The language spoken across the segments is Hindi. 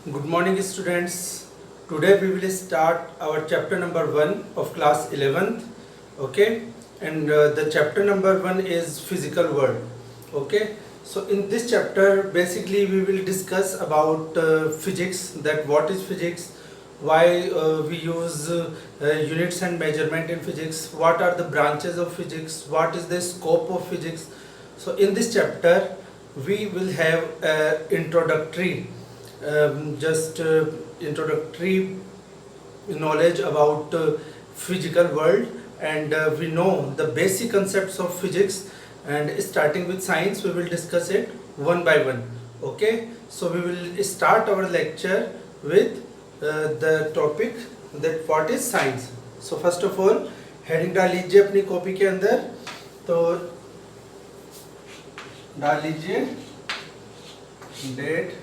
Good morning, students. Today we will start our chapter number 1 of class 11th. Okay, and the chapter number 1 is physical world. Okay, so in this chapter basically we will discuss about physics, that what is physics, why we use units and measurement in physics, what are the branches of physics, what is the scope of physics. So in this chapter we will have introductory just introductory knowledge about physical world, and we know the basic concepts of physics, and starting with science we will discuss it one by one. Okay, so we will start our lecture with the topic that what is science. So first of all heading डाल लीजिए अपनी कॉपी के अंदर, तो डाल लीजिए डेट,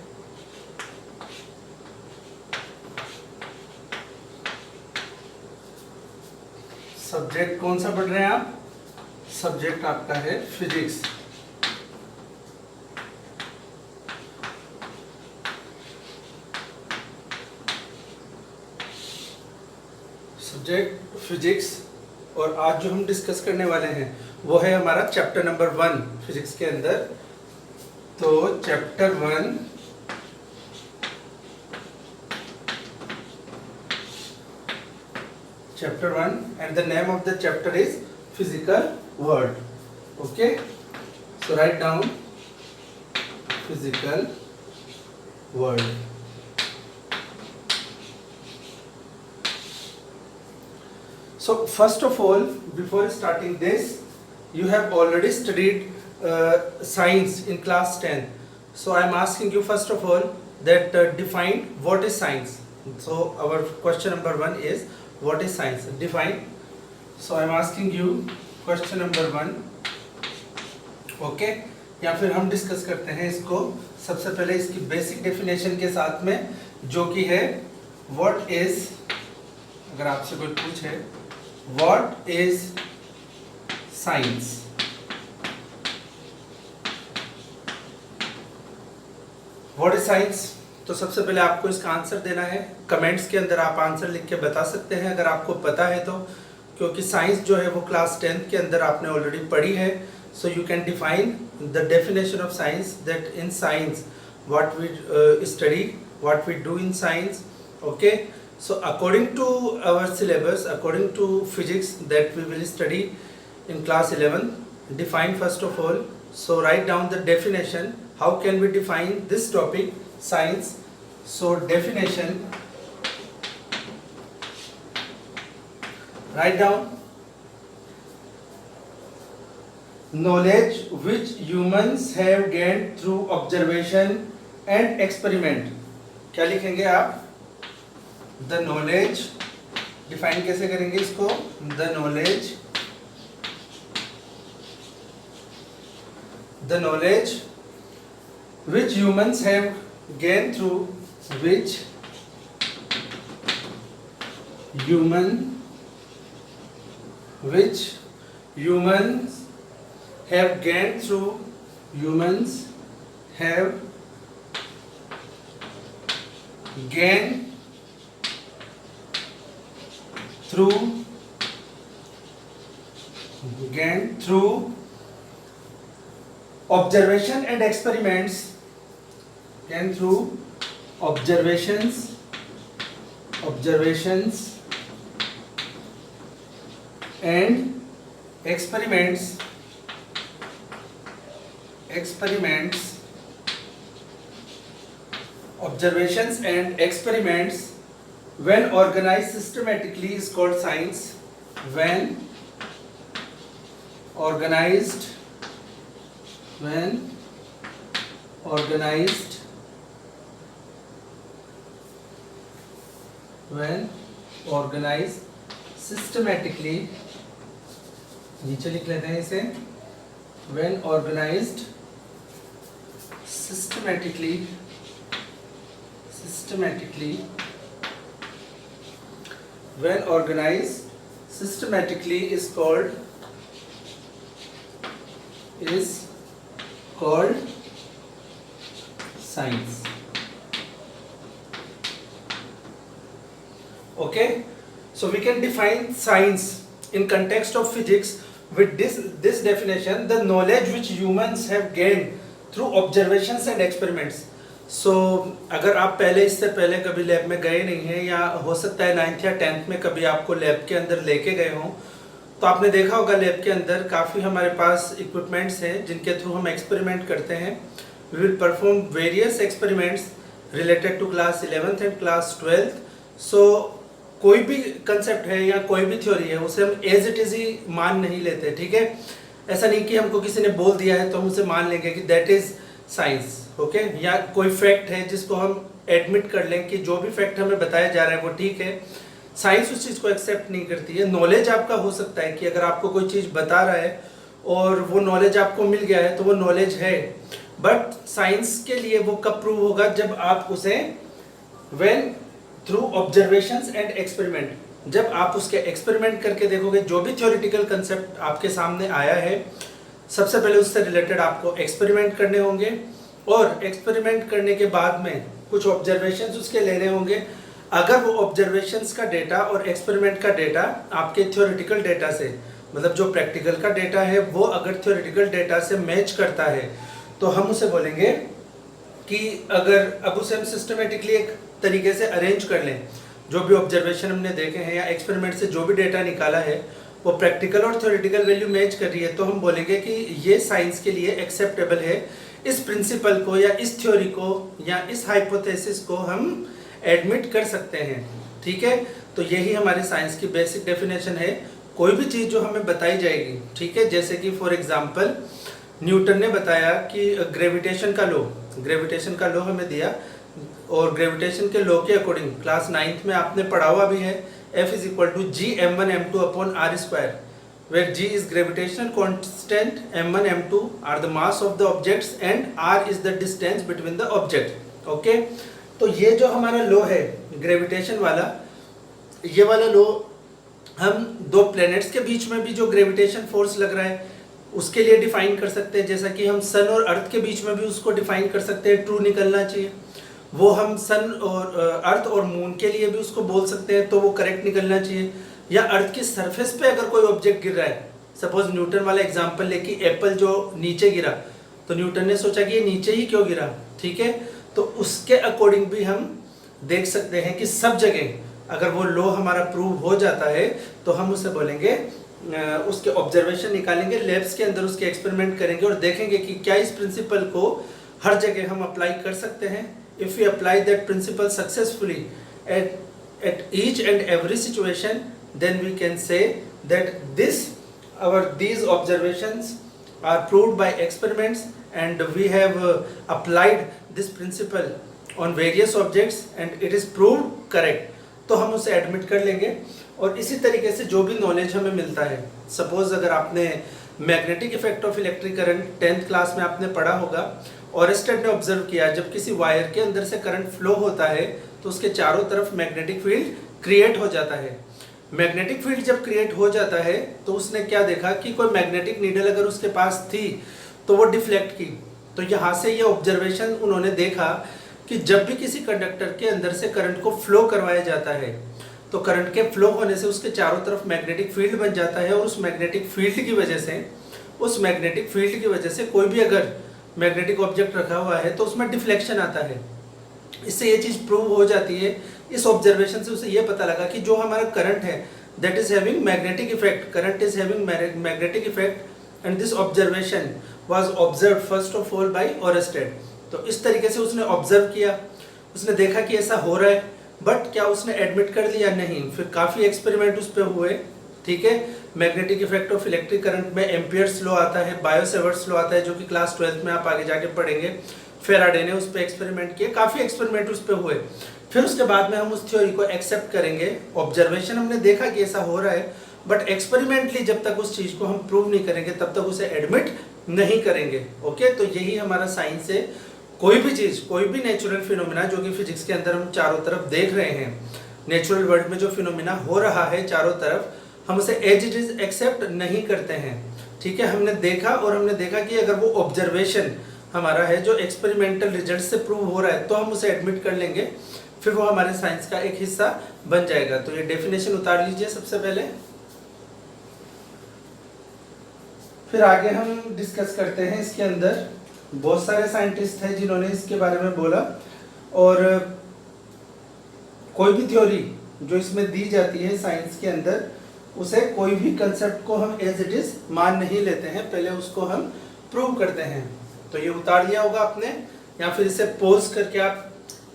सब्जेक्ट कौन सा पढ़ रहे हैं आप, सब्जेक्ट आपका है फिजिक्स। सब्जेक्ट फिजिक्स, और आज जो हम डिस्कस करने वाले हैं वो है हमारा चैप्टर नंबर 1 फिजिक्स के अंदर। तो chapter 1 chapter 1 and the name of the chapter is physical world. Okay, so write down physical world. So first of all, before starting this, you have already studied science in class 10. So I am asking you first of all that define what is science. So our question number 1 is what is science, define. So I am asking you question number 1. Okay, या फिर हम डिस्कस करते हैं इसको सबसे पहले इसकी बेसिक डेफिनेशन के साथ में, जो कि है व्हाट इज, अगर आपसे कोई पूछे what is science, what is science, तो सबसे पहले आपको इसका आंसर देना है। कमेंट्स के अंदर आप आंसर लिख के बता सकते हैं अगर आपको पता है तो, क्योंकि साइंस जो है वो क्लास 10th के अंदर आपने ऑलरेडी पढ़ी है। So you can define the definition of science, that in science what we study, what we do in science. Okay, so according to our syllabus, according to physics that we will study in class 11, define first of all. So write down the definition. How can we define this topic, science? So definition, write down knowledge which humans have gained through observation and experiment. क्या लिखेंगे आप, the knowledge, define कैसे करेंगे इसको, the knowledge which humans have gained through, which humans have gained through, humans have gained through observation and experiments, and through observations and experiments observations and experiments when organized systematically is called science. When organized systematically, नीचे लिख लेते हैं इसे, when organized systematically when organized systematically is called science. Okay, so we can define science in context of physics with this definition: the knowledge which humans have gained through observations and experiments. So अगर आप इससे पहले कभी लैब में गए नहीं हैं, या हो सकता है 9th या 10th में कभी आपको लैब के अंदर लेके गए हों, तो आपने देखा होगा लैब के अंदर काफ़ी हमारे पास इक्विपमेंट्स हैं जिनके थ्रू हम एक्सपेरिमेंट करते हैं. We will perform various experiments related to class 11th and class 12th. So कोई भी कंसेप्ट है या कोई भी थ्योरी है उसे हम एज इट इज़ ही मान नहीं लेते. ठीक है, ऐसा नहीं कि हमको किसी ने बोल दिया है तो हम उसे मान लेंगे कि दैट इज़ साइंस. ओके, या कोई फैक्ट है जिसको हम एडमिट कर लें कि जो भी फैक्ट हमें बताया जा रहा है वो ठीक है. साइंस उस चीज़ को एक्सेप्ट नहीं करती है. नॉलेज आपका हो सकता है कि अगर आपको कोई चीज़ बता रहा है और वो नॉलेज आपको मिल गया है तो वो नॉलेज है, बट साइंस के लिए वो कब प्रूव होगा? जब आप उसे when through observations and experiment, जब आप उसके एक्सपेरिमेंट करके देखोगे. जो भी थ्योरेटिकल कंसेप्ट आपके सामने आया है, सबसे पहले उससे रिलेटेड आपको एक्सपेरिमेंट करने होंगे, और एक्सपेरिमेंट करने के बाद में कुछ ऑब्जर्वेशंस उसके लेने होंगे. अगर वो ऑब्जर्वेशंस का डेटा और एक्सपेरिमेंट का डेटा आपके थ्योरेटिकल डेटा से, मतलब जो प्रैक्टिकल का डेटा है वो अगर थ्योरेटिकल डेटा से मैच करता है, तो हम उसे बोलेंगे कि अगर अब उसे हम सिस्टमेटिकली एक तरीके से अरेंज कर लें, जो भी ऑब्जर्वेशन हमने देखे हैं या एक्सपेरिमेंट से जो भी डेटा निकाला है वो प्रैक्टिकल और थ्योरेटिकल वैल्यू मैच कर रही है, तो हम बोलेंगे कि ये साइंस के लिए एक्सेप्टेबल है. इस प्रिंसिपल को या इस थ्योरी को या इस हाइपोथेसिस को हम एडमिट कर सकते हैं. ठीक है, तो यही हमारी साइंस की बेसिक डेफिनेशन है. कोई भी चीज़ जो हमें बताई जाएगी, ठीक है, जैसे कि फॉर एग्जांपल न्यूटन ने बताया कि ग्रेविटेशन का लॉ हमें दिया, और ग्रेविटेशन के लॉ के अकॉर्डिंग क्लास 9th में आपने पढ़ा हुआ भी है, F is equal to G m1 m2 upon r square, where g is gravitational constant, m1 m2 are the mass of the objects and r is the distance between the object. Okay, तो ये जो हमारा लॉ है ग्रेविटेशन वाला, ये वाला लॉ हम दो प्लैनेट्स के बीच में भी जो ग्रेविटेशन फोर्स लग रहा है उसके लिए डिफाइन कर सकते हैं, जैसा कि हम सन और अर्थ के बीच में भी उसको डिफाइन कर सकते हैं. ट्रू निकलना चाहिए. वो हम सन और अर्थ और मून के लिए भी उसको बोल सकते हैं, तो वो करेक्ट निकलना चाहिए. या अर्थ की सरफेस पे अगर कोई ऑब्जेक्ट गिर रहा है, सपोज न्यूटन वाला एग्जांपल लेके एप्पल जो नीचे गिरा, तो न्यूटन ने सोचा कि ये नीचे ही क्यों गिरा. ठीक है, तो उसके अकॉर्डिंग भी हम देख सकते हैं कि सब जगह अगर वो लॉ हमारा प्रूव हो जाता है तो हम उसे बोलेंगे, उसके ऑब्जर्वेशन निकालेंगे, लैब्स के अंदर उसके एक्सपेरिमेंट करेंगे और देखेंगे कि क्या इस प्रिंसिपल को हर जगह हम अप्लाई कर सकते हैं. If you apply that principle successfully at each and every situation, then we can say that these observations are proved by experiments and we have applied this principle on various objects and it is proved correct. तो हम उसे एडमिट कर लेंगे. और इसी तरीके से जो भी नॉलेज हमें मिलता है, सपोज अगर आपने magnetic effect of electric current 10th class में आपने पढ़ा होगा, ऑरेस्टेड ने ऑब्जर्व किया जब किसी वायर के अंदर से करंट फ्लो होता है तो उसके चारों तरफ मैग्नेटिक फील्ड क्रिएट हो जाता है. मैग्नेटिक फील्ड जब क्रिएट हो जाता है तो उसने क्या देखा कि कोई मैग्नेटिक नीडल अगर उसके पास थी तो वो डिफ्लेक्ट की. तो यहाँ से ये ऑब्जर्वेशन उन्होंने देखा कि जब भी किसी कंडक्टर के अंदर से करंट को फ्लो करवाया जाता है तो करंट के फ्लो होने से उसके चारों तरफ मैग्नेटिक फील्ड बन जाता है, और उस मैग्नेटिक फील्ड की वजह से कोई भी अगर मैग्नेटिक ऑब्जेक्ट रखा हुआ है तो उसमें डिफ्लेक्शन आता है. इससे ये चीज़ प्रूव हो जाती है. इस ऑब्जर्वेशन से उसे ये पता लगा कि जो हमारा करंट है that is having magnetic effect, current is having magnetic effect, and this observation was observe first of all by Oersted. तो इस तरीके से उसने ऑब्जर्व किया, उसने देखा कि ऐसा हो रहा है, बट क्या उसने एडमिट कर लिया? नहीं. फिर काफ़ी एक्सपेरिमेंट उस पर हुए. ठीक है, magnetic effect of electric current में एम्पियर्स लॉ आता है, बायो-सेवर्ट्स लॉ आता है, जो कि क्लास 12th में आप आगे जाके पढ़ेंगे. फेराडे ने उस पर एक्सपेरिमेंट किए, काफ़ी एक्सपेरिमेंट उस पर हुए. फिर उसके बाद में हम उस थ्योरी को एक्सेप्ट करेंगे. ऑब्जर्वेशन हमने देखा कि ऐसा हो रहा है, बट एक्सपेरिमेंटली जब तक उस चीज़ को हम प्रूव नहीं करेंगे तब तक उसे एडमिट नहीं करेंगे. ओके, तो यही हमारा साइंस है. कोई भी चीज़, कोई भी नेचुरल फिनोमिना जो कि फिजिक्स के अंदर हम चारों तरफ देख रहे हैं, नेचुरल वर्ल्ड में जो फिनोमिना हो रहा है चारों तरफ, हम उसे एज इट इज एक्सेप्ट नहीं करते हैं. ठीक है, हमने देखा और हमने देखा कि अगर वो ऑब्जर्वेशन हमारा है जो एक्सपेरिमेंटल रिजल्ट से प्रूव हो रहा है तो हम उसे एडमिट कर लेंगे. फिर वो हमारे साइंस का एक हिस्सा बन जाएगा। तो ये डेफिनेशन उतार लीजिए सबसे पहले, फिर आगे हम डिस्कस करते हैं। इसके अंदर बहुत सारे साइंटिस्ट हैं जिन्होंने इसके बारे में बोला, और कोई भी थ्योरी जो इसमें दी जाती है साइंस के अंदर, उसे कोई भी कंसेप्ट को हम एज इट इज मान नहीं लेते हैं, पहले उसको हम प्रूव करते हैं। तो ये उतार लिया होगा आपने, या फिर इसे पोज करके आप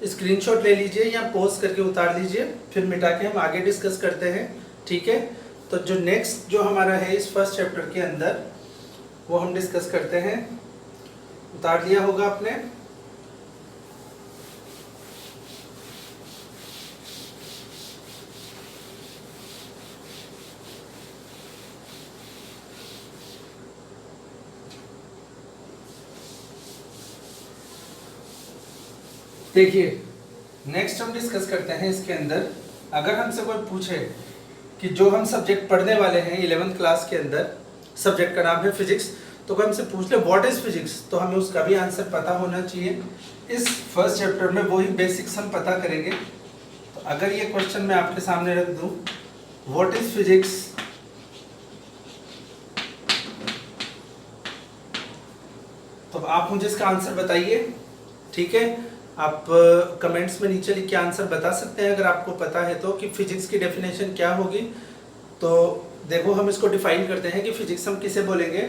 स्क्रीनशॉट ले लीजिए या पोज करके उतार लीजिए, फिर मिटा के हम आगे डिस्कस करते हैं। ठीक है, तो जो नेक्स्ट जो हमारा है इस फर्स्ट चैप्टर के अंदर, वो हम डिस्कस करते हैं। उतार लिया होगा आपने। देखिए, नेक्स्ट हम डिस्कस करते हैं इसके अंदर। अगर हमसे कोई पूछे कि जो हम सब्जेक्ट पढ़ने वाले हैं 11th क्लास के अंदर, सब्जेक्ट का नाम है फिजिक्स, तो कोई हमसे पूछ ले व्हाट इज फिजिक्स, तो हमें उसका भी आंसर पता होना चाहिए। इस फर्स्ट चैप्टर में वही बेसिक्स हम पता करेंगे। तो अगर ये क्वेश्चन मैं आपके सामने रख दूं, व्हाट इज फिजिक्स, तो आप मुझे इसका आंसर बताइए। ठीक है, आप कमेंट्स में नीचे लिख के आंसर बता सकते हैं अगर आपको पता है तो, कि फिजिक्स की डेफिनेशन क्या होगी। तो देखो, हम इसको डिफाइन करते हैं कि फिजिक्स हम किसे बोलेंगे।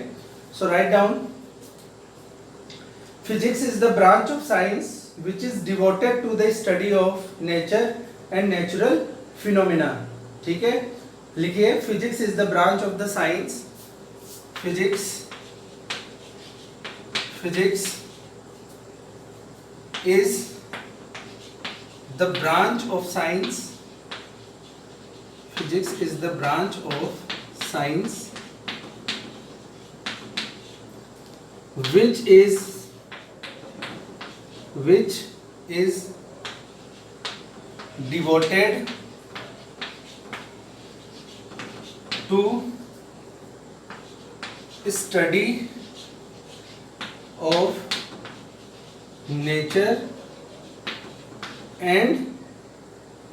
So right down, physics is the branch of science which is devoted to the study of nature and natural phenomena. ठीक है, लिखिए, physics is the branch of the science, physics is the branch of science, physics is the branch of science which is devoted to study of nature and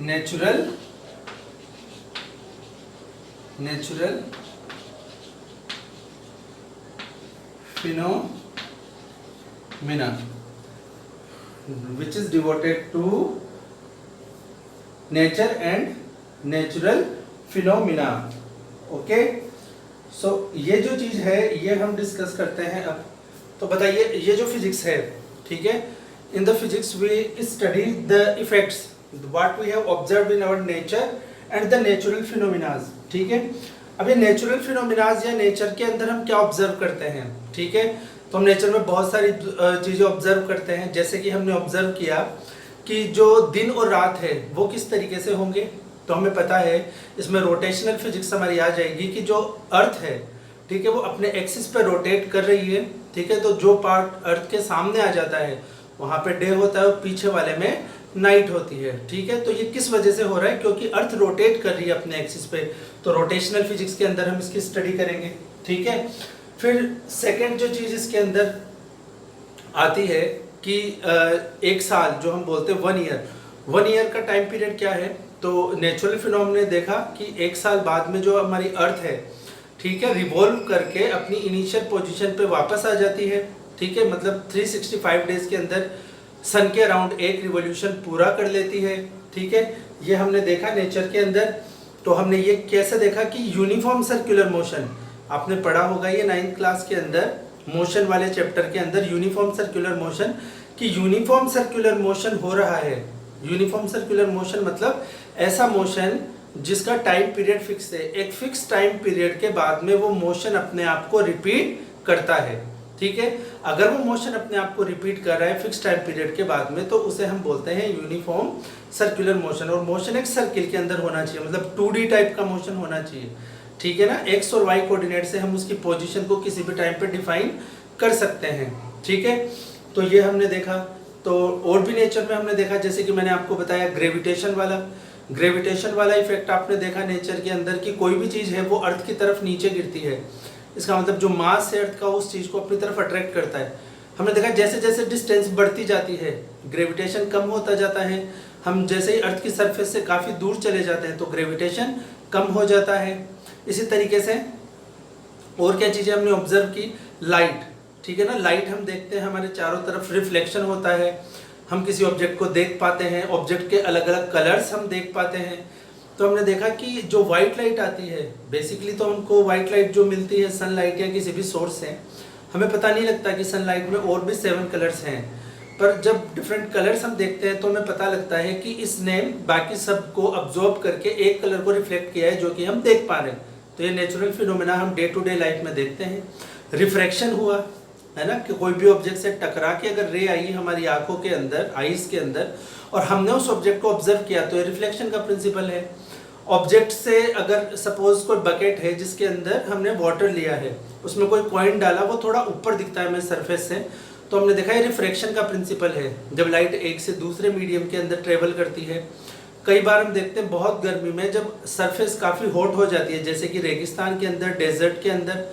natural phenomena, which is devoted to nature and natural phenomena. Okay, so ये जो चीज है ये हम डिस्कस करते हैं अब। तो बताइए, ये जो फिजिक्स है, ठीक है, in the physics we study the effects what we have observed in our nature and the natural phenomenas. ठीक है, अब ये नेचुरल फिनोमिनाज या नेचर के अंदर हम क्या ऑब्जर्व करते हैं। ठीक है, तो हम नेचर में बहुत सारी चीज़ें ऑब्जर्व करते हैं, जैसे कि हमने ऑब्जर्व किया कि जो दिन और रात है वो किस तरीके से होंगे। तो हमें पता है इसमें रोटेशनल फिजिक्स हमारी आ जाएगी कि जो अर्थ है, ठीक है, वो अपने एक्सिस पे रोटेट कर रही है। ठीक है, तो जो पार्ट अर्थ के सामने आ जाता है वहाँ पे डे होता है और पीछे वाले में नाइट होती है। ठीक है, तो ये किस वजह से हो रहा है, क्योंकि अर्थ रोटेट कर रही है अपने एक्सिस पे। तो रोटेशनल फिजिक्स के अंदर हम इसकी स्टडी करेंगे। ठीक है, फिर सेकेंड जो चीज़ इसके अंदर आती है कि एक साल जो हम बोलते हैं 1 ईयर का टाइम पीरियड क्या है। तो नेचुरल फिनोमेना ने देखा कि एक साल बाद में जो हमारी अर्थ है, ठीक है, रिवॉल्व करके अपनी इनिशियल पोजीशन पे वापस आ जाती है। ठीक है, मतलब 365 डेज के अंदर सन के अराउंड एक रिवॉल्यूशन पूरा कर लेती है। ठीक है, ये हमने देखा नेचर के अंदर। तो हमने ये कैसे देखा कि यूनिफॉर्म सर्कुलर मोशन, आपने पढ़ा होगा ये 9th क्लास के अंदर मोशन वाले चैप्टर के अंदर, यूनिफॉर्म सर्कुलर मोशन, कि यूनिफॉर्म सर्कुलर मोशन हो रहा है। यूनिफॉर्म सर्कुलर मोशन मतलब ऐसा मोशन जिसका टाइम पीरियड फिक्स है, एक फिक्स टाइम पीरियड के बाद में वो मोशन अपने आप को रिपीट करता है। ठीक है, अगर वो मोशन अपने आप को रिपीट कर रहा है फिक्स टाइम पीरियड के बाद में, तो उसे हम बोलते हैं यूनिफॉर्म सर्कुलर मोशन। और मोशन एक सर्किल के अंदर होना चाहिए, मतलब 2D टाइप का मोशन होना चाहिए। ठीक है ना, एक्स और वाई कोऑर्डिनेट से हम उसकी पोजीशन को किसी भी टाइम पे डिफाइन कर सकते हैं। ठीक है, तो ये हमने देखा। तो और भी नेचर में हमने देखा, जैसे कि मैंने आपको बताया ग्रेविटेशन वाला इफेक्ट आपने देखा नेचर के अंदर, कि कोई भी चीज़ है वो अर्थ की तरफ नीचे गिरती है। इसका मतलब जो मास है अर्थ का उस चीज़ को अपनी तरफ अट्रैक्ट करता है। हमने देखा जैसे जैसे डिस्टेंस बढ़ती जाती है ग्रेविटेशन कम होता जाता है, हम जैसे ही अर्थ की सरफेस से काफ़ी दूर चले जाते हैं तो ग्रेविटेशन कम हो जाता है। इसी तरीके से और क्या चीज़ें हमने ऑब्जर्व की, लाइट, ठीक है ना, लाइट हम देखते हैं हमारे चारों तरफ रिफ्लेक्शन होता है, हम किसी ऑब्जेक्ट को देख पाते हैं, ऑब्जेक्ट के अलग अलग कलर्स हम देख पाते हैं। तो हमने देखा कि जो वाइट लाइट आती है, बेसिकली तो हमको वाइट लाइट जो मिलती है सनलाइट या किसी भी सोर्स से, हमें पता नहीं लगता कि सनलाइट में और भी 7 कलर्स हैं, पर जब डिफरेंट कलर्स हम देखते हैं तो हमें पता लगता है कि इसने बाकी सब को अब्जॉर्ब करके एक कलर को रिफ्लेक्ट किया है जो कि हम देख पा रहे हैं। तो ये नेचुरल फिनोमेना हम डे टू डे लाइफ में देखते हैं। रिफ्रैक्शन हुआ है ना, कि कोई भी ऑब्जेक्ट से टकरा के अगर रे आई हमारी आंखों के अंदर, आईज के अंदर, और हमने उस ऑब्जेक्ट को ऑब्जर्व किया तो ये रिफ्लेक्शन का प्रिंसिपल है। ऑब्जेक्ट से अगर सपोज कोई बकेट है जिसके अंदर हमने वाटर लिया है, उसमें कोई कॉइन डाला, वो थोड़ा ऊपर दिखता है हमें सरफेस से, तो हमने देखा है रिफ्रैक्शन का प्रिंसिपल है। जब लाइट एक से दूसरे मीडियम के अंदर ट्रेवल करती है, कई बार हम देखते हैं बहुत गर्मी में जब सरफेस काफ़ी हॉट हो जाती है, जैसे कि रेगिस्तान के अंदर, डेजर्ट के अंदर,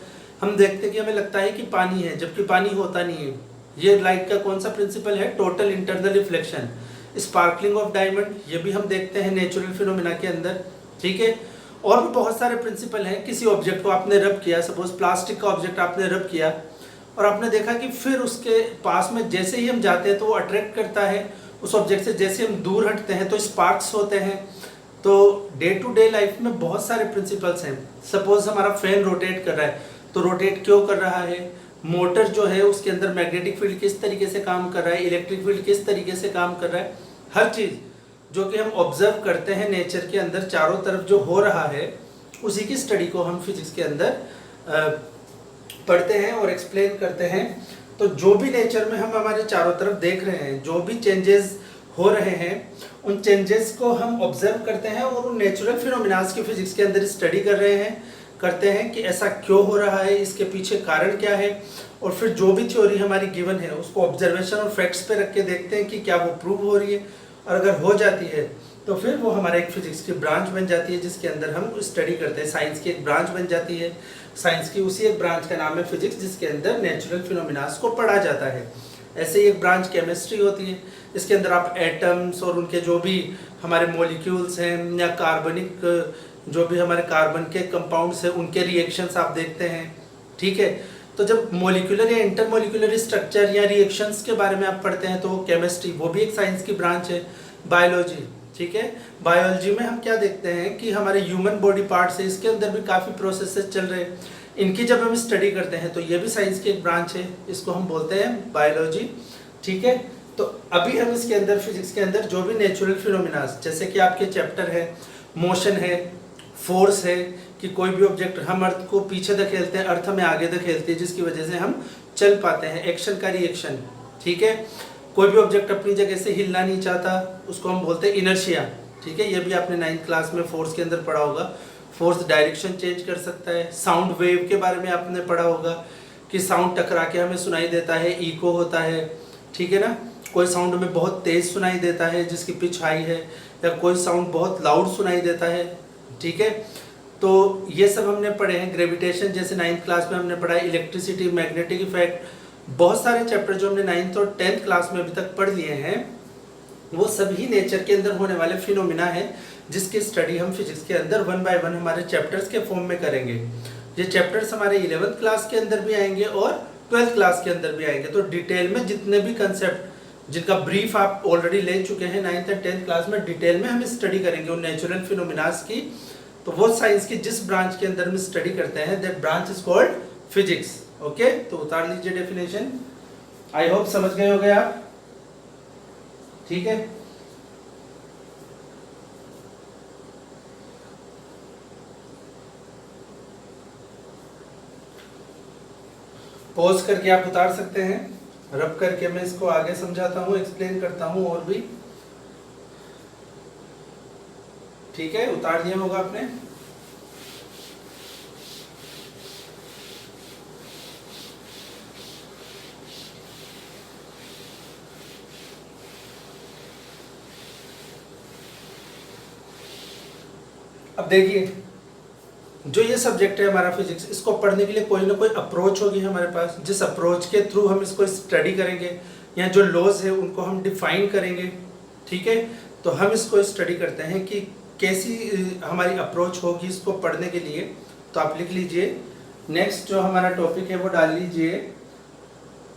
हम देखते हैं कि हमें लगता है कि पानी है जबकि पानी होता नहीं है। ये लाइट का कौन सा प्रिंसिपल है? Total internal reflection. Sparkling of diamond, ये भी हम देखते हैं नेचुरल फिनोमेना के अंदर, ठीक है। और भी बहुत सारे प्रिंसिपल हैं। किसी ऑब्जेक्ट को आपने रब किया, सपोज प्लास्टिक का ऑब्जेक्ट आपने रब किया, और आपने देखा कि फिर उसके पास में जैसे ही हम जाते हैं तो वो अट्रैक्ट करता है उस ऑब्जेक्ट से, जैसे हम दूर हटते हैं तो स्पार्क्स होते हैं। तो डे टू डे लाइफ में बहुत सारे प्रिंसिपल्स हैं। सपोज हमारा फैन रोटेट कर रहा है, तो रोटेट क्यों कर रहा है? मोटर जो है उसके अंदर मैग्नेटिक फील्ड किस तरीके से काम कर रहा है, इलेक्ट्रिक फील्ड किस तरीके से काम कर रहा है, हर चीज़ जो कि हम ऑब्जर्व करते हैं नेचर के अंदर चारों तरफ जो हो रहा है, उसी की स्टडी को हम फिजिक्स के अंदर पढ़ते हैं और एक्सप्लेन करते हैं। तो जो भी नेचर में हम हमारे चारों तरफ देख रहे हैं, जो भी चेंजेस हो रहे हैं, उन चेंजेस को हम ऑब्जर्व करते हैं और उन नेचुरल फिनोमिनास की फिजिक्स के अंदर स्टडी करते हैं कि ऐसा क्यों हो रहा है, इसके पीछे कारण क्या है, और फिर जो भी थ्योरी हमारी गिवन है उसको ऑब्जर्वेशन और फैक्ट्स पे रख के देखते हैं कि क्या वो प्रूव हो रही है, और अगर हो जाती है तो फिर वो हमारे एक फिजिक्स की ब्रांच बन जाती है जिसके अंदर हम स्टडी करते हैं। साइंस की एक ब्रांच बन जाती है, साइंस की उसी एक ब्रांच का नाम है फिजिक्स, जिसके अंदर नेचुरल फिनोमिनास को पढ़ा जाता है। ऐसे ही एक ब्रांच केमिस्ट्री होती है, इसके अंदर आप एटम्स और उनके जो भी हमारे मॉलिक्यूल्स हैं या कार्बनिक जो भी हमारे कार्बन के कंपाउंड्स हैं उनके रिएक्शंस आप देखते हैं, ठीक है। तो जब मॉलिक्यूलर या इंटरमॉलिक्यूलर स्ट्रक्चर या रिएक्शंस के बारे में आप पढ़ते हैं तो केमिस्ट्री, वो भी एक साइंस की ब्रांच है। बायोलॉजी, ठीक है, बायोलॉजी में हम क्या देखते हैं कि हमारे ह्यूमन बॉडी पार्ट्स है, इसके अंदर भी काफ़ी प्रोसेसेस चल रहे हैं, इनकी जब हम स्टडी करते हैं तो ये भी साइंस की एक ब्रांच है, इसको हम बोलते हैं बायोलॉजी, ठीक है। तो अभी हम इसके अंदर फिजिक्स के अंदर जो भी नेचुरल फिनोमिनास, जैसे कि आपके चैप्टर है मोशन है, फोर्स है, कि कोई भी ऑब्जेक्ट हम अर्थ को पीछे धकेलते हैं, अर्थ हमें आगे धकेलती है जिसकी वजह से हम चल पाते हैं, एक्शन का रिएक्शन, ठीक है। कोई भी ऑब्जेक्ट अपनी जगह से हिलना नहीं चाहता, उसको हम बोलते हैं इनर्शिया, ठीक है। ये भी आपने 9th क्लास में फोर्स के अंदर पढ़ा होगा। फोर्स डायरेक्शन चेंज कर सकता है। साउंड वेव के बारे में आपने पढ़ा होगा कि साउंड टकरा के हमें सुनाई देता है, इको होता है, ठीक है ना। कोई साउंड हमें बहुत तेज सुनाई देता है जिसकी पिच हाई है, या कोई साउंड बहुत लाउड सुनाई देता है, ठीक है। तो ये सब हमने पढ़े हैं। ग्रेविटेशन जैसे 9th क्लास में हमने पढ़ा है, इलेक्ट्रिसिटी, मैग्नेटिक इफेक्ट, बहुत सारे चैप्टर जो हमने 9th और 10th क्लास में अभी तक पढ़ लिए हैं, वो सभी नेचर के अंदर होने वाले फिनोमिना है जिसकी स्टडी हम फिजिक्स के अंदर 1 बाय 1 हमारे चैप्टर्स के फॉर्म में करेंगे। ये चैप्टर्स हमारे 11th क्लास के अंदर भी आएंगे और 12th क्लास के अंदर भी आएंगे। तो डिटेल में जितने भी कंसेप्ट जिनका ब्रीफ आप ऑलरेडी ले चुके हैं 9th और 10th क्लास में, डिटेल में हम स्टडी करेंगे उन नेचुरल फिनोमिनास की। तो वो साइंस की जिस ब्रांच के अंदर हम स्टडी करते हैं, that branch is called physics. Okay, तो उतार लीजिए डेफिनेशन। आई होप समझ गए होंगे आप, ठीक है। पॉज करके आप उतार सकते हैं, रब करके मैं इसको आगे समझाता हूँ, एक्सप्लेन करता हूँ और भी, ठीक है। उतार दिया होगा आपने। अब देखिए, जो ये सब्जेक्ट है हमारा फिजिक्स, इसको पढ़ने के लिए कोई ना कोई अप्रोच होगी हमारे पास, जिस अप्रोच के थ्रू हम इसको स्टडी करेंगे, या जो लॉज है उनको हम डिफाइन करेंगे, ठीक है। तो हम इसको स्टडी करते हैं कि कैसी हमारी अप्रोच होगी इसको पढ़ने के लिए। तो आप लिख लीजिए, नेक्स्ट जो हमारा टॉपिक है वो डाल लीजिए,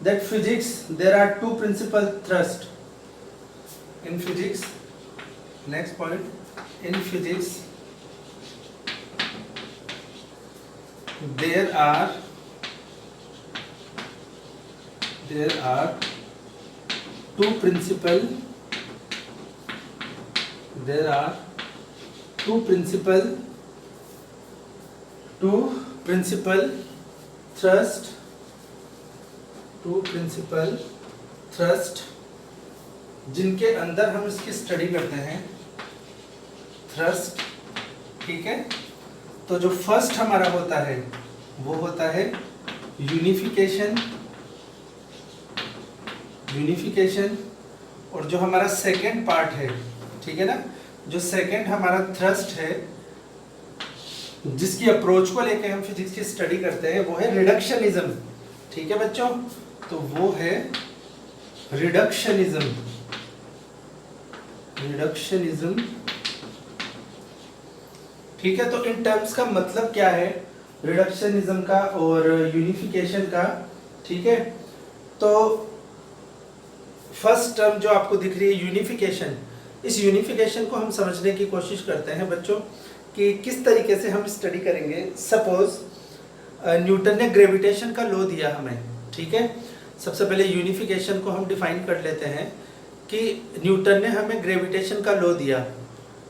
that physics there are two principle thrust in physics. Next point, in physics there are two principal thrust जिनके अंदर हम इसकी स्टडी करते हैं, थ्रस्ट। ठीक है, तो जो फर्स्ट हमारा होता है वो होता है यूनिफिकेशन, और जो हमारा सेकेंड पार्ट है, ठीक है ना, जो सेकेंड हमारा थ्रस्ट है जिसकी अप्रोच को लेकर हम फिजिक्स की स्टडी करते हैं वो है रिडक्शनिज्म। ठीक है बच्चों, तो वो है रिडक्शनिज्म। ठीक है, तो इन टर्म्स का मतलब क्या है रिडक्शनिज्म का और यूनिफिकेशन का। ठीक है, तो फर्स्ट टर्म जो आपको दिख रही है यूनिफिकेशन, इस यूनिफिकेशन को हम समझने की कोशिश करते हैं बच्चों कि किस तरीके से हम स्टडी करेंगे। सपोज न्यूटन ने ग्रेविटेशन का लॉ दिया हमें। ठीक है, सबसे पहले यूनिफिकेशन को हम डिफाइन कर लेते हैं कि न्यूटन ने हमें ग्रेविटेशन का लॉ दिया।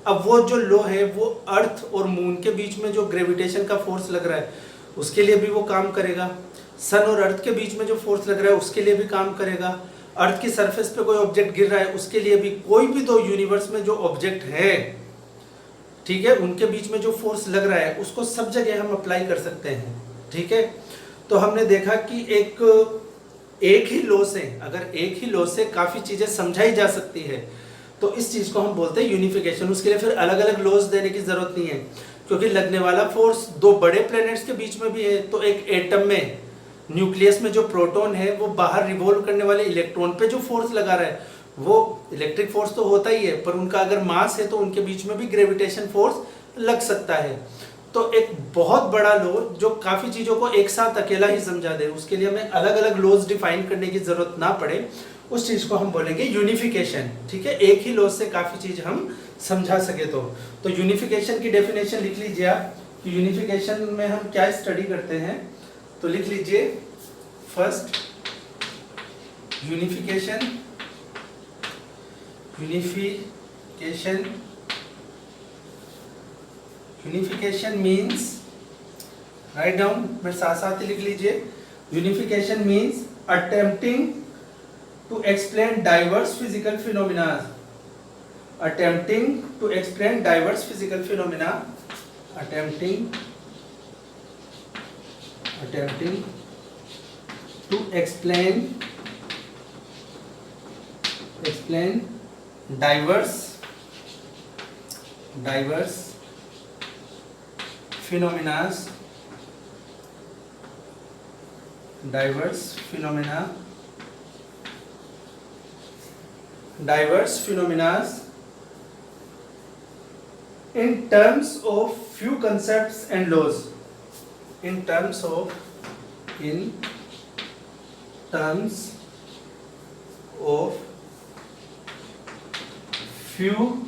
अब वो जो लॉ है वो अर्थ और मून के बीच में जो ग्रेविटेशन का फोर्स लग रहा है उसके लिए भी वो काम करेगा, सन और अर्थ के बीच में जो फोर्स लग रहा है उसके लिए भी काम करेगा, अर्थ की सरफेस पे कोई ऑब्जेक्ट गिर रहा है उसके लिए भी, कोई भी दो यूनिवर्स में जो ऑब्जेक्ट है, ठीक है, उनके बीच में जो फोर्स लग रहा है उसको सब जगह हम अप्लाई कर सकते हैं। ठीक है, तो हमने देखा कि एक ही लॉ से, अगर एक ही लॉ से काफ़ी चीज़ें समझाई जा सकती है तो इस चीज़ को हम बोलते हैं यूनिफिकेशन। उसके लिए फिर अलग अलग लॉज देने की ज़रूरत नहीं है, क्योंकि लगने वाला फोर्स दो बड़े प्लैनेट्स के बीच में भी है। तो एक एटम में, न्यूक्लियस में जो प्रोटॉन है वो बाहर रिवॉल्व करने वाले इलेक्ट्रॉन पे जो फोर्स लगा रहा है वो इलेक्ट्रिक फोर्स तो होता ही है, पर उनका अगर मास है तो उनके बीच में भी ग्रेविटेशन फोर्स लग सकता है। तो एक बहुत बड़ा लॉ जो काफ़ी चीज़ों को एक साथ अकेला ही समझा दे, उसके लिए हमें अलग अलग लॉज डिफाइन करने की ज़रूरत ना पड़े, उस चीज़ को हम बोलेंगे यूनिफिकेशन। ठीक है, एक ही लॉ से काफ़ी चीज़ हम समझा सके तो यूनिफिकेशन की डेफिनेशन लिख लीजिए आप कि यूनिफिकेशन में हम क्या स्टडी करते हैं। तो लिख लीजिए, first unification means, write down, मेरे साथ साथ ही लिख लीजिए, unification means attempting to explain diverse physical phenomena, attempting to explain diverse physical phenomena, attempting to explain diverse phenomena in terms of few concepts and laws. In terms of few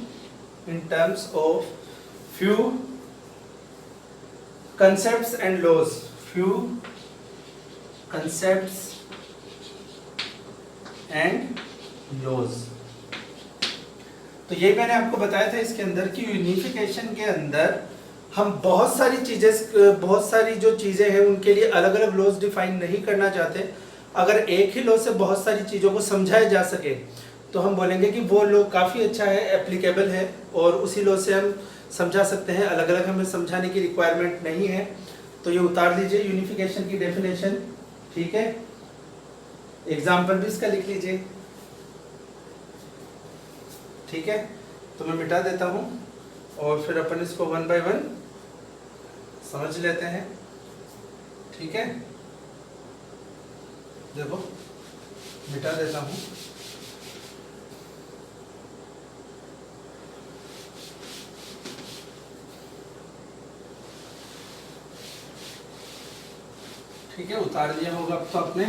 concepts and laws. Few concepts and laws. तो ये मैंने आपको बताया था इसके अंदर कि यूनिफिकेशन के अंदर हम बहुत सारी जो चीज़ें हैं उनके लिए अलग अलग लॉज डिफाइन नहीं करना चाहते। अगर एक ही लॉ से बहुत सारी चीज़ों को समझाया जा सके तो हम बोलेंगे कि वो लॉ काफ़ी अच्छा है, एप्लीकेबल है और उसी लॉ से हम समझा सकते हैं, अलग अलग हमें समझाने की रिक्वायरमेंट नहीं है। तो ये उतार लीजिए यूनिफिकेशन की डेफिनेशन। ठीक है, एग्जाम्पल भी इसका लिख लीजिए। ठीक है, तो मैं मिटा देता हूँ और फिर अपन इसको वन बाय वन समझ लेते हैं। ठीक है, देखो मिटा देता हूँ। ठीक है, उतार दिया होगा अब तो आपने।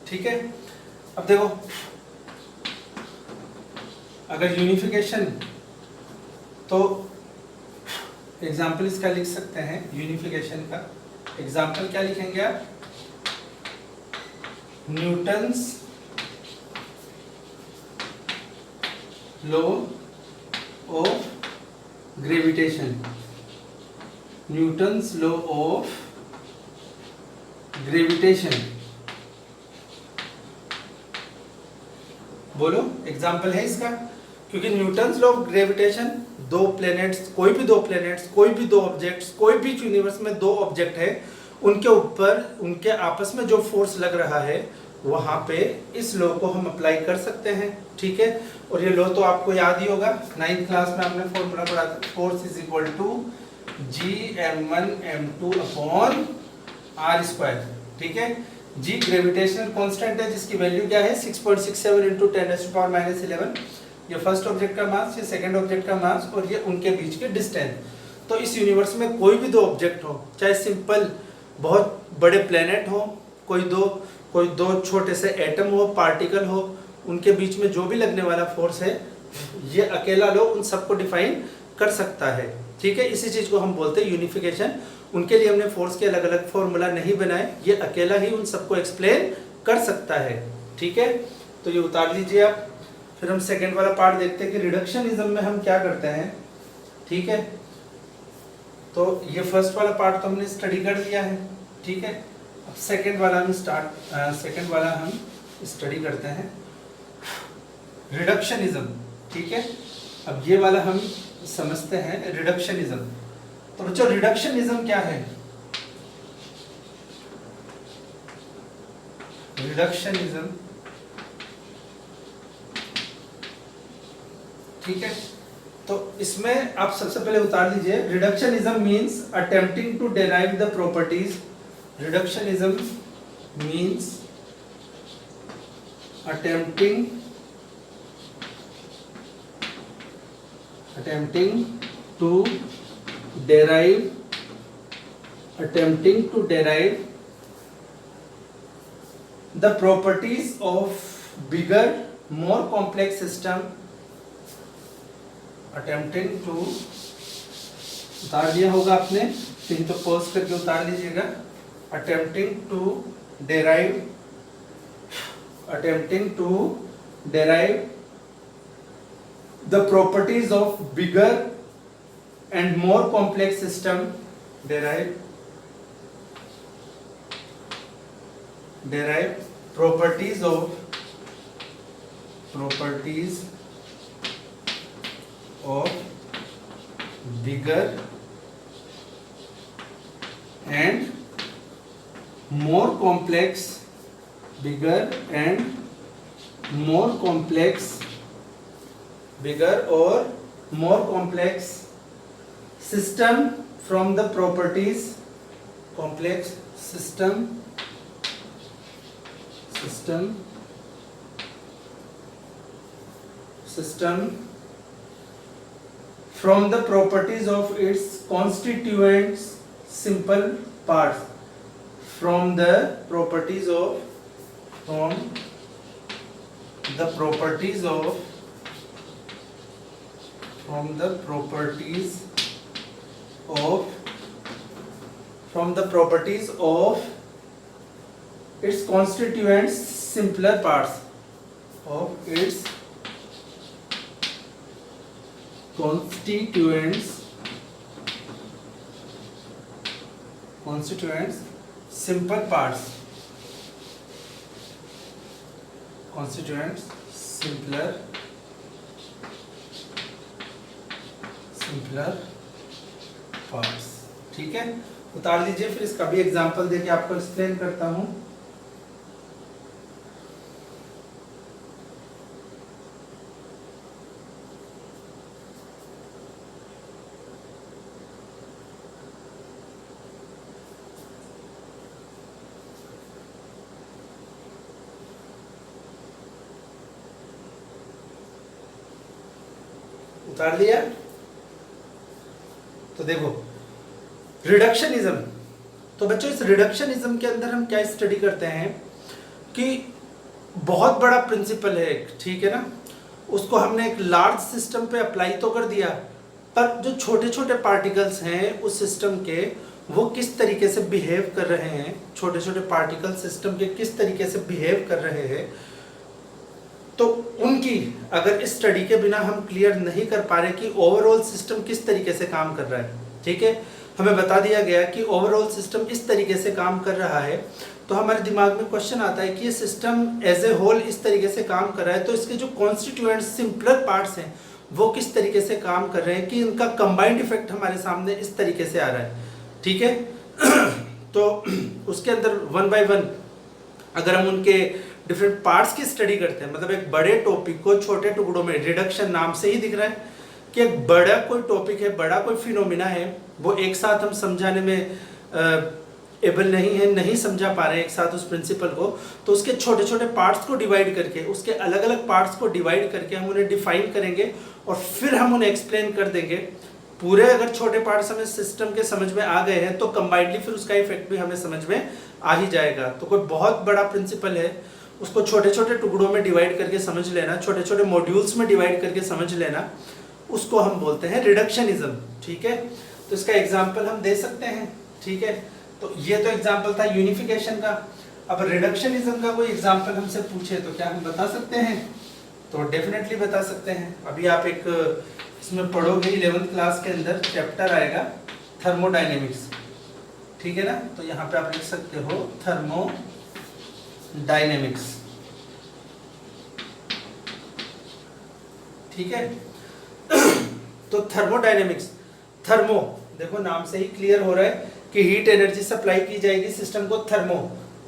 ठीक है, अब देखो अगर यूनिफिकेशन, तो एग्जाम्पल इसका लिख सकते हैं। यूनिफिकेशन का एग्जाम्पल क्या लिखेंगे आप? Newton's law of gravitation. Newton's law of gravitation, बोलो एग्जाम्पल है इसका। क्योंकि न्यूटन्स लॉ ऑफ ग्रेविटेशन, दो प्लैनेट्स, कोई भी दो प्लैनेट्स, कोई भी दो ऑब्जेक्ट्स, कोई भी यूनिवर्स में दो ऑब्जेक्ट है, उनके ऊपर उनके आपस में जो फोर्स लग रहा है वहां पे इस लॉ को हम अप्लाई कर सकते हैं। ठीक है, और ये लॉ तो आपको याद ही होगा, 9th क्लास में आपने फॉर्मूला पढ़ा था, force is equal to Gm1m2 upon r²। ठीक है, जी ग्रेविटेशनल कांस्टेंट है जिसकी वैल्यू क्या है 6.67 इंटू 10⁻11। ये फर्स्ट ऑब्जेक्ट का मास, ये सेकंड ऑब्जेक्ट का मास, और ये उनके बीच के डिस्टेंस। तो इस यूनिवर्स में कोई भी दो ऑब्जेक्ट हो, चाहे सिंपल बहुत बड़े प्लेनेट हो, कोई दो छोटे से एटम हो, पार्टिकल हो, उनके बीच में जो भी लगने वाला फोर्स है, ये अकेला लो उन सबको डिफाइन कर सकता है। ठीक है, इसी चीज को हम बोलते हैं यूनिफिकेशन। उनके लिए हमने फोर्स के अलग अलग फॉर्मूला नहीं बनाए, ये अकेला ही उन सबको एक्सप्लेन कर सकता है। ठीक है, तो ये उतार लीजिए आप। फिर हम सेकेंड वाला पार्ट देखते हैं कि रिडक्शनिज्म में हम क्या करते हैं। ठीक है, तो ये फर्स्ट वाला पार्ट तो हमने स्टडी कर लिया है। ठीक है, अब सेकेंड वाला हम स्टडी करते हैं, रिडक्शनिज्म। ठीक है, अब ये वाला हम समझते हैं रिडक्शनिज्म। तो बच्चों रिडक्शनिज्म क्या है? रिडक्शनिज्म, ठीक है, तो इसमें आप सबसे पहले उतार लीजिए, reductionism means attempting to derive the properties. Reductionism means attempting to derive the properties of bigger, more complex system। attempting to, उतार दिया होगा आपने, फिर तो पॉज करके उतार लीजिएगा। attempting to derive the properties of bigger and more complex system। derive properties of bigger and more complex system from the properties from the properties of its constituents simple parts। from the properties of its constituents simpler parts simple parts ठीक है, उतार लीजिए। फिर इसका भी एग्जांपल देके आपको एक्सप्लेन करता हूं। उतार लिया। तो देखो रिडक्शनिज्म, तो बच्चों इस रिडक्शनिज्म के अंदर हम क्या स्टडी करते हैं कि बहुत बड़ा प्रिंसिपल है एक, ठीक है ना, उसको हमने एक लार्ज सिस्टम पे अप्लाई तो कर दिया, पर जो छोटे छोटे पार्टिकल्स हैं उस सिस्टम के वो किस तरीके से बिहेव कर रहे हैं, छोटे छोटे पार्टिकल सिस्टम के किस तरीके से बिहेव कर रहे हैं, तो उनकी अगर स्टडी के बिना हम क्लियर नहीं कर पा रहे कि ओवरऑल सिस्टम किस तरीके से काम कर रहा है, ठीक है, हमें बता दिया गया कि ओवरऑल सिस्टम इस तरीके से काम कर रहा है, तो हमारे दिमाग में क्वेश्चन आता है कि ये सिस्टम एज ए होल इस तरीके से काम कर रहा है, तो इसके जो कॉन्स्टिट्यूएंट्स सिंपलर पार्ट्स हैं वो किस तरीके से काम कर रहे हैं कि इनका कंबाइंड इफेक्ट हमारे सामने इस तरीके से आ रहा है, ठीक है। तो उसके अंदर वन बाय वन अगर हम उनके डिफरेंट पार्ट्स की स्टडी करते हैं, मतलब एक बड़े टॉपिक को छोटे टुकड़ों में, रिडक्शन नाम से ही दिख रहा है कि एक बड़ा कोई टॉपिक है, बड़ा कोई फिनोमिना है, वो एक साथ हम समझाने में एबल नहीं है, नहीं समझा पा रहे हैं एक साथ उस प्रिंसिपल को, तो उसके छोटे छोटे पार्ट्स को डिवाइड करके, उसके अलग अलग पार्ट्स को डिवाइड करके हम उन्हें डिफाइन करेंगे और फिर हम उन्हें एक्सप्लेन कर देंगे। पूरे अगर छोटे पार्ट्स हमें सिस्टम के समझ में आ गए हैं तो कंबाइंडली फिर उसका इफेक्ट भी हमें समझ में आ ही जाएगा। तो कोई बहुत बड़ा प्रिंसिपल है उसको छोटे छोटे टुकड़ों में डिवाइड करके समझ लेना, छोटे छोटे मॉड्यूल्स में डिवाइड करके समझ लेना, उसको हम बोलते हैं रिडक्शनिज्म, ठीक है। तो इसका एग्जाम्पल हम दे सकते हैं, ठीक है। तो ये तो एग्जाम्पल था यूनिफिकेशन का। अब रिडक्शनिज्म का कोई एग्जाम्पल हमसे पूछे तो क्या हम बता सकते हैं? तो डेफिनेटली बता सकते हैं। अभी आप एक इसमें पढ़ोगे 11th क्लास के अंदर चैप्टर आएगा थर्मोडायनेमिक्स, ठीक है ना। तो यहाँ पे आप लिख सकते हो थर्मोडायनेमिक्स, ठीक है। तो थर्मोडायनेमिक्स, थर्मो देखो नाम से ही क्लियर हो रहा है कि हीट एनर्जी सप्लाई की जाएगी सिस्टम को,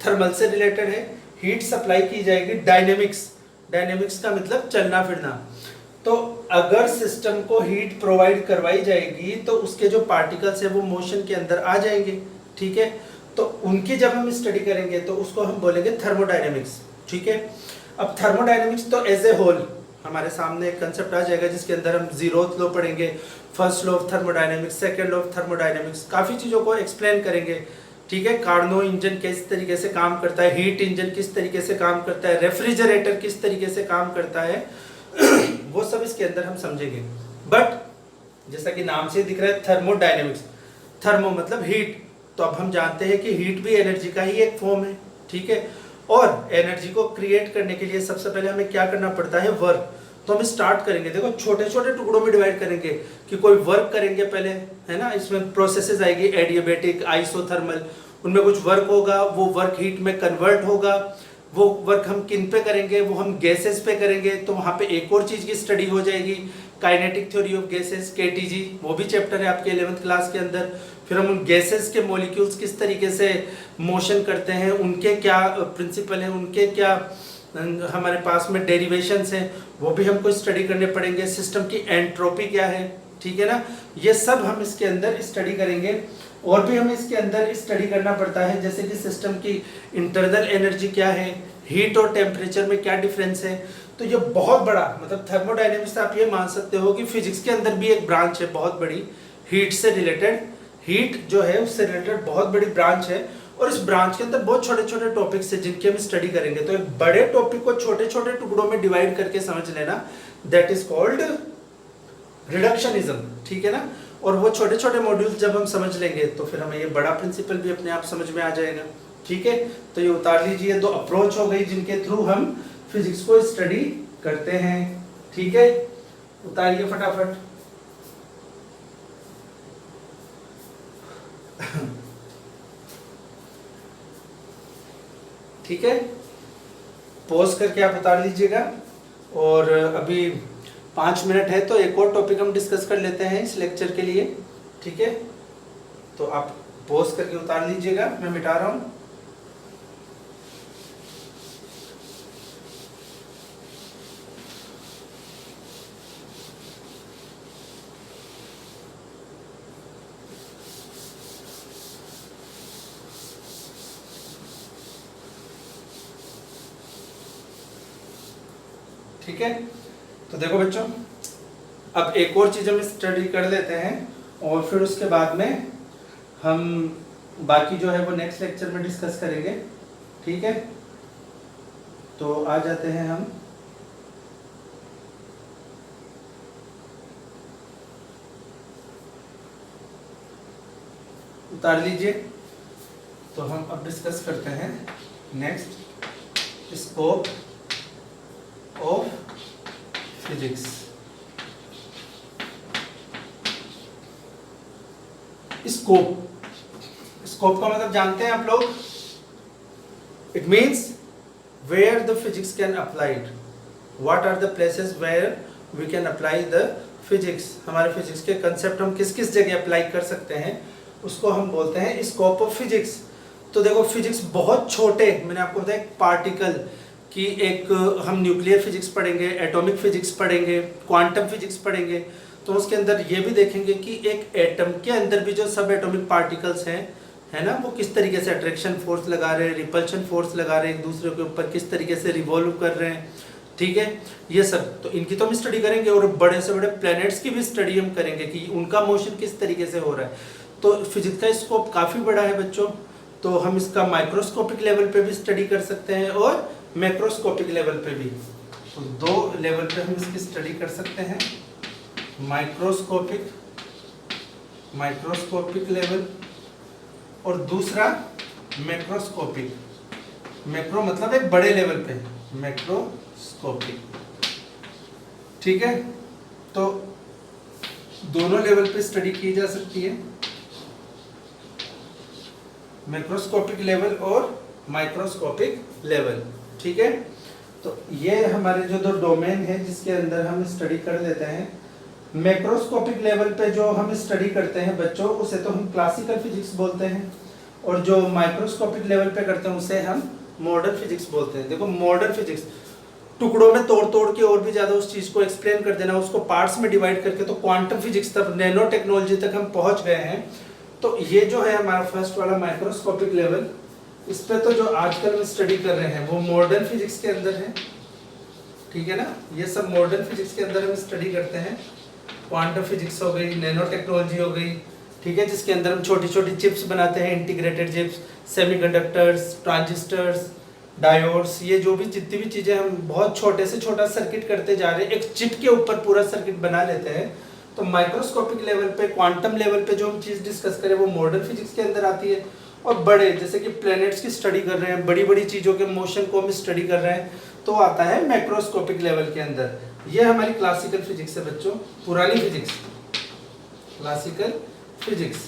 थर्मल से रिलेटेड है, हीट सप्लाई की जाएगी। डायनेमिक्स का मतलब चलना फिरना। तो अगर सिस्टम को हीट प्रोवाइड करवाई जाएगी तो उसके जो पार्टिकल्स है वो मोशन के अंदर आ जाएंगे, ठीक है। तो उनकी जब हम स्टडी करेंगे तो उसको हम बोलेंगे थर्मोडायनेमिक्स, ठीक है। अब थर्मोडायनेमिक्स तो एज ए होल हमारे सामने एक कंसेप्ट आ जाएगा जिसके अंदर हम जीरोथ लॉ पढ़ेंगे, first law of thermodynamics, second law of thermodynamics, काफ़ी चीज़ों को एक्सप्लेन करेंगे, ठीक है। कार्नो इंजन किस तरीके से काम करता है, हीट इंजन किस तरीके से काम करता है, रेफ्रिजरेटर किस तरीके से काम करता है, वो सब इसके अंदर हम समझेंगे। बट जैसा कि नाम से दिख रहा है थर्मोडायनेमिक्स, थर्मो मतलब हीट, तो अब हम जानते हैं कि हीट भी एनर्जी का ही एक फॉर्म है, ठीक है। और एनर्जी को क्रिएट करने के लिए सबसे पहले हमें क्या करना पड़ता है? वर्क। तो हम स्टार्ट करेंगे, देखो छोटे छोटे टुकड़ों में डिवाइड करेंगे कि कोई वर्क करेंगे पहले, है ना। इसमें प्रोसेसेस आएगी एडियाबैटिक, आइसोथर्मल, उनमें कुछ वर्क होगा, वो वर्क हीट में कन्वर्ट होगा। वो वर्क हम किन पे करेंगे? वो हम गैसेस पे करेंगे। तो वहाँ पे एक और चीज़ की स्टडी हो जाएगी, kinetic theory of gases, KTG, वो भी चैप्टर है आपके 11th क्लास के अंदर। फिर हम उन गैसेस के मॉलिक्यूल्स किस तरीके से मोशन करते हैं, उनके क्या प्रिंसिपल हैं, उनके क्या हमारे पास में डेरिवेशंस हैं, वो भी हमको स्टडी करने पड़ेंगे। सिस्टम की एंट्रोपी क्या है, ठीक है ना, ये सब हम इसके अंदर स्टडी करेंगे। और भी हमें इसके अंदर स्टडी करना पड़ता है, जैसे कि सिस्टम की इंटरनल एनर्जी क्या है, हीट और टेम्परेचर में क्या डिफरेंस है। तो ये बहुत बड़ा, मतलब थर्मोडायनेमिक्स आप ये मान सकते हो कि फिजिक्स के अंदर भी एक ब्रांच है बहुत बड़ी, हीट से रिलेटेड, हीट जो है उससे रिलेटेड बहुत बड़ी ब्रांच है। और इस ब्रांच के अंदर बहुत छोटे छोटे टॉपिक्स है जिनकी हम स्टडी करेंगे। तो एक बड़े टॉपिक को छोटे छोटे टुकड़ों में डिवाइड करके समझ लेना, दैट इज कॉल्ड रिडक्शनिज्म, ठीक है ना। और वो छोटे छोटे मॉड्यूल्स जब हम समझ लेंगे तो फिर हमें ये बड़ा प्रिंसिपल भी अपने आप समझ में आ जाएगा, ठीक है। तो ये उतार लीजिए, दो अप्रोच हो गई जिनके थ्रू हम फिजिक्स को स्टडी करते हैं, ठीक है। उतारिए फटाफट। ठीक है, पॉज करके आप उतार लीजिएगा। और अभी 5 मिनट है तो एक और टॉपिक हम डिस्कस कर लेते हैं इस लेक्चर के लिए, ठीक है। तो आप पॉज करके उतार लीजिएगा, मैं मिटा रहा हूँ। ठीक है, तो देखो बच्चों, अब एक और चीज़ हम स्टडी कर लेते हैं और फिर उसके बाद में हम बाकी जो है वो नेक्स्ट लेक्चर में डिस्कस करेंगे, ठीक है। तो आ जाते हैं हम उतार लीजिए। तो हम अब डिस्कस करते हैं next scope of physics. Scope का मतलब जानते हैं आप लोग? It means where the physics can applied, what are the places where we can apply the physics. हमारे फिजिक्स के कंसेप्ट हम किस किस जगह अप्लाई कर सकते हैं, उसको हम बोलते हैं स्कोप ऑफ फिजिक्स। तो देखो फिजिक्स बहुत छोटे, मैंने आपको बताया पार्टिकल की एक, हम न्यूक्लियर फिजिक्स पढ़ेंगे, एटॉमिक फिजिक्स पढ़ेंगे, क्वांटम फिजिक्स पढ़ेंगे। तो उसके अंदर ये भी देखेंगे कि एक एटम के अंदर भी जो सब एटॉमिक पार्टिकल्स हैं, है ना, वो किस तरीके से अट्रैक्शन फोर्स लगा रहे हैं, रिपल्शन फोर्स लगा रहे हैं, एक दूसरे के ऊपर किस तरीके से रिवॉल्व कर रहे हैं, ठीक है। ये सब तो इनकी तो हम स्टडी करेंगे और बड़े से बड़े प्लैनेट्स की भी स्टडी हम करेंगे कि उनका मोशन किस तरीके से हो रहा है। तो फिजिक्स का स्कोप काफ़ी बड़ा है बच्चों। तो हम इसका माइक्रोस्कोपिक लेवल पे भी स्टडी कर सकते हैं और मैक्रोस्कोपिक लेवल पे भी। तो दो लेवल पे हम इसकी स्टडी कर सकते हैं, माइक्रोस्कोपिक लेवल और दूसरा मैक्रोस्कोपिक। मैक्रो मतलब एक बड़े लेवल पे, मैक्रोस्कोपिक, ठीक है। तो दोनों लेवल पे स्टडी की जा सकती है, मैक्रोस्कोपिक लेवल और माइक्रोस्कोपिक लेवल, ठीक है। तो ये हमारे जो दो डोमेन है जिसके अंदर हम स्टडी कर लेते हैं। मैक्रोस्कोपिक लेवल पे जो हम स्टडी करते हैं बच्चों, उसे तो हम क्लासिकल फिजिक्स बोलते हैं, और जो माइक्रोस्कोपिक लेवल पे करते हैं उसे हम मॉडर्न फिजिक्स बोलते हैं। देखो मॉडर्न फिजिक्स टुकड़ों में तोड़ तोड़ के और भी ज़्यादा उस चीज़ को एक्सप्लेन कर देना, उसको पार्ट्स में डिवाइड करके, तो क्वांटम फिजिक्स तक, नैनो टेक्नोलॉजी तक हम पहुँच गए हैं। तो ये जो है हमारा फर्स्ट वाला माइक्रोस्कोपिक लेवल, इस पे तो जो आजकल हम स्टडी कर रहे हैं वो मॉडर्न फिजिक्स के अंदर है, ठीक है ना। ये सब मॉडर्न फिजिक्स के अंदर हम स्टडी करते हैं। क्वांटम फिजिक्स हो गई, नैनो टेक्नोलॉजी हो गई, ठीक है, जिसके अंदर हम छोटी छोटी चिप्स बनाते हैं, integrated chips, semiconductors, transistors, diodes, ये जो भी जितनी भी चीज़ें हम बहुत छोटे से छोटा सर्किट करते जा रहे हैं, एक चिप के ऊपर पूरा सर्किट बना लेते हैं। तो माइक्रोस्कोपिक लेवल पे, क्वांटम लेवल पे जो हम चीज़ डिस्कस करें वो मॉडर्न फिजिक्स के अंदर आती है। और बड़े जैसे कि प्लैनेट्स की स्टडी कर रहे हैं, बड़ी बड़ी चीज़ों के मोशन को हम स्टडी कर रहे हैं, तो आता है मैक्रोस्कोपिक लेवल के अंदर। ये हमारी क्लासिकल फिजिक्स है बच्चों, पुरानी फिजिक्स, क्लासिकल फिजिक्स,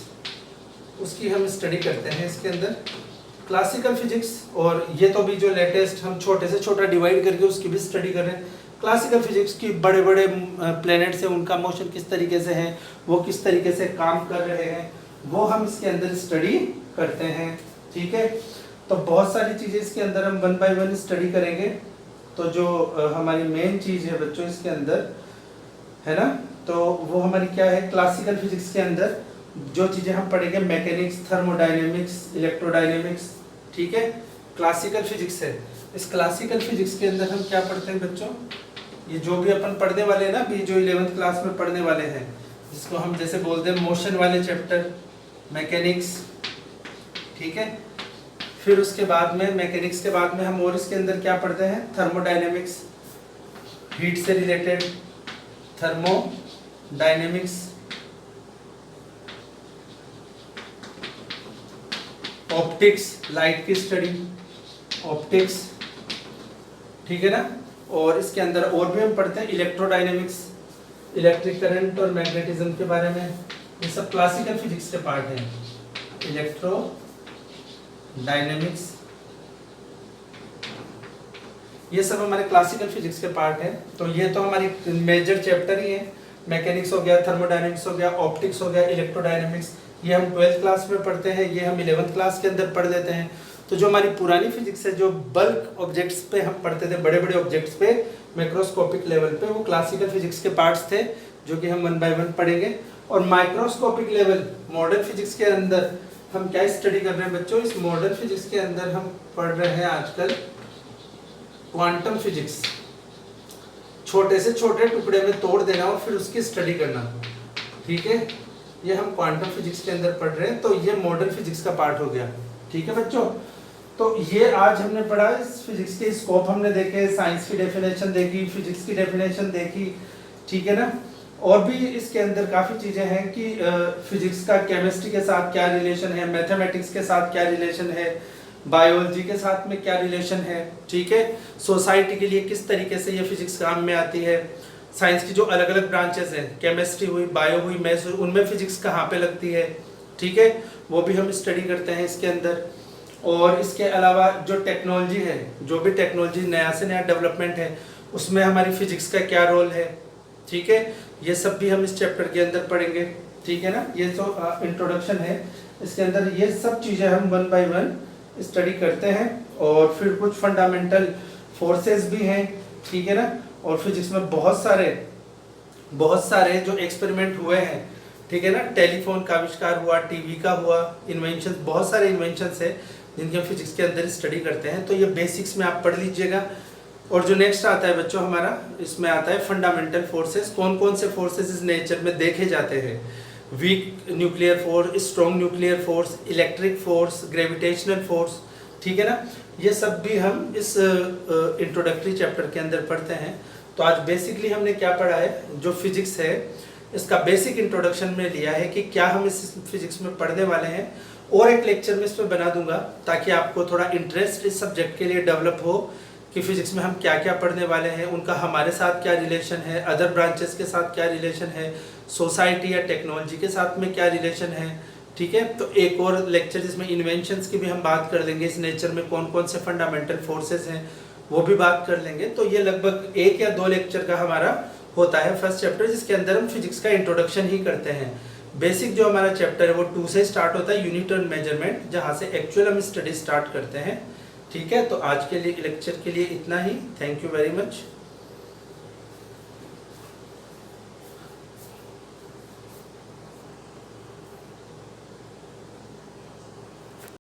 उसकी हम स्टडी करते हैं इसके अंदर, क्लासिकल फिजिक्स। और ये तो भी जो लेटेस्ट हम छोटे से छोटा डिवाइड करके उसकी भी स्टडी कर रहे हैं। क्लासिकल फिजिक्स की बड़े बड़े प्लैनेट्स हैं, उनका मोशन किस तरीके से है, वो किस तरीके से काम कर रहे हैं, वो हम इसके अंदर स्टडी करते हैं, ठीक है। तो बहुत सारी चीज़ें इसके अंदर हम वन बाय वन स्टडी करेंगे। तो जो हमारी मेन चीज़ है बच्चों इसके अंदर, है ना, तो वो हमारी क्या है, क्लासिकल फिजिक्स के अंदर जो चीज़ें हम पढ़ेंगे, मैकेनिक्स, थर्मोडायनेमिक्स, इलेक्ट्रोडायनेमिक्स, ठीक है, क्लासिकल फिजिक्स है। इस क्लासिकल फिजिक्स के अंदर हम क्या पढ़ते हैं बच्चों, ये जो भी अपन पढ़ने वाले हैं ना, अभी जो 11th क्लास में पढ़ने वाले हैं, जिसको हम जैसे बोलते हैं मोशन वाले चैप्टर, मैकेनिक्स, ठीक है। फिर उसके बाद में मैकेनिक्स के बाद में हम और इसके अंदर क्या पढ़ते हैं, थर्मोडायनेमिक्स, हीट से रिलेटेड थर्मोडायनेमिक्स, ऑप्टिक्स, लाइट की स्टडी, ऑप्टिक्स, ठीक है ना। और इसके अंदर और भी हम पढ़ते हैं इलेक्ट्रोडायनेमिक्स, इलेक्ट्रिक करंट और मैग्नेटिज्म के बारे में, ये सब क्लासिकल फिजिक्स के पार्ट हैं। इलेक्ट्रो डायनेमिक्स, ये सब हमारे क्लासिकल फिजिक्स के पार्ट हैं। तो ये तो हमारी मेजर चैप्टर ही है, मैकेनिक्स हो गया, थर्मोडायनेमिक्स हो गया, ऑप्टिक्स हो गया, इलेक्ट्रोडायनेमिक्स, ये हम 12th क्लास में पढ़ते हैं, ये हम 11th क्लास के अंदर पढ़ लेते हैं। तो जो हमारी पुरानी फिजिक्स है, जो बल्क ऑब्जेक्ट्स पे हम पढ़ते थे, बड़े बड़े ऑब्जेक्ट्स पे मैक्रोस्कोपिक लेवल पे, वो क्लासिकल फिजिक्स के पार्ट्स थे जो कि हम वन बाय वन पढ़ेंगे। और माइक्रोस्कोपिक लेवल मॉडर्न फिजिक्स के अंदर हम क्या स्टडी कर रहे हैं बच्चों, इस मॉडर्न फिजिक्स के अंदर हम पढ़ रहे हैं आजकल क्वांटम फिजिक्स। छोटे से छोटे टुकड़े में तोड़ देना और फिर उसकी स्टडी करना। ठीक है, ये हम क्वांटम फिजिक्स के अंदर पढ़ रहे हैं, तो ये मॉडर्न फिजिक्स का पार्ट हो गया। ठीक है बच्चों, तो ये आज हमने पढ़ा इस फिजिक्स के स्कोप हमने देखे, साइंस की डेफिनेशन देखी, फिजिक्स की डेफिनेशन देखी। ठीक है ना, और भी इसके अंदर काफ़ी चीज़ें हैं कि फिजिक्स का केमिस्ट्री के साथ क्या रिलेशन है, मैथमेटिक्स के साथ क्या रिलेशन है, बायोलॉजी के साथ में क्या रिलेशन है। ठीक है, सोसाइटी के लिए किस तरीके से ये फिजिक्स काम में आती है, साइंस की जो अलग अलग ब्रांचेस हैं, केमिस्ट्री हुई, बायो हुई, मैथ्स हुई, उनमें फिजिक्स कहाँ पे लगती है। ठीक है, वो भी हम स्टडी करते हैं इसके अंदर। और इसके अलावा जो टेक्नोलॉजी है, जो भी टेक्नोलॉजी नया से नया डेवलपमेंट है, उसमें हमारी फिजिक्स का क्या रोल है। ठीक है, ये सब भी हम इस चैप्टर के अंदर पढ़ेंगे। ठीक है ना, ये जो इंट्रोडक्शन है इसके अंदर ये सब चीज़ें हम वन बाय वन स्टडी करते हैं। और फिर कुछ फंडामेंटल फोर्सेस भी हैं। ठीक है ना, और फिजिक्स में बहुत सारे जो एक्सपेरिमेंट हुए हैं। ठीक है ना, टेलीफोन का आविष्कार हुआ, टीवी का हुआ, इन्वेंशन, बहुत सारे इन्वेंशंस है जिनकी हम फिजिक्स के अंदर स्टडी करते हैं। तो ये बेसिक्स में आप पढ़ लीजिएगा। और जो नेक्स्ट आता है बच्चों हमारा, इसमें आता है फंडामेंटल फोर्सेस। कौन कौन से फोर्सेस इस नेचर में देखे जाते हैं, weak nuclear force, strong nuclear force, electric force, gravitational force. ठीक है ना, ये सब भी हम इस इंट्रोडक्टरी चैप्टर के अंदर पढ़ते हैं। तो आज बेसिकली हमने क्या पढ़ा है, जो फिजिक्स है इसका बेसिक इंट्रोडक्शन में लिया है कि क्या हम इस फिजिक्स में पढ़ने वाले हैं। और एक लेक्चर में इस पर बना दूंगा ताकि आपको थोड़ा इंटरेस्ट इस सब्जेक्ट के लिए डेवलप हो कि फिजिक्स में हम क्या क्या पढ़ने वाले हैं, उनका हमारे साथ क्या रिलेशन है, अदर ब्रांचेस के साथ क्या रिलेशन है, सोसाइटी या टेक्नोलॉजी के साथ में क्या रिलेशन है। ठीक है, तो एक और लेक्चर जिसमें इन्वेंशंस की भी हम बात कर लेंगे, इस नेचर में कौन कौन से फंडामेंटल फोर्सेस हैं वो भी बात कर लेंगे। तो ये लगभग 1 या 2 लेक्चर का हमारा होता है फर्स्ट चैप्टर, जिसके अंदर हम फिजिक्स का इंट्रोडक्शन ही करते हैं। बेसिक जो हमारा चैप्टर है वो 2 से स्टार्ट होता है, यूनिट एंड मेजरमेंट, जहाँ से एक्चुअल हम स्टडी स्टार्ट करते हैं। ठीक है, तो आज के लिए लेक्चर के लिए इतना ही। Thank you very much.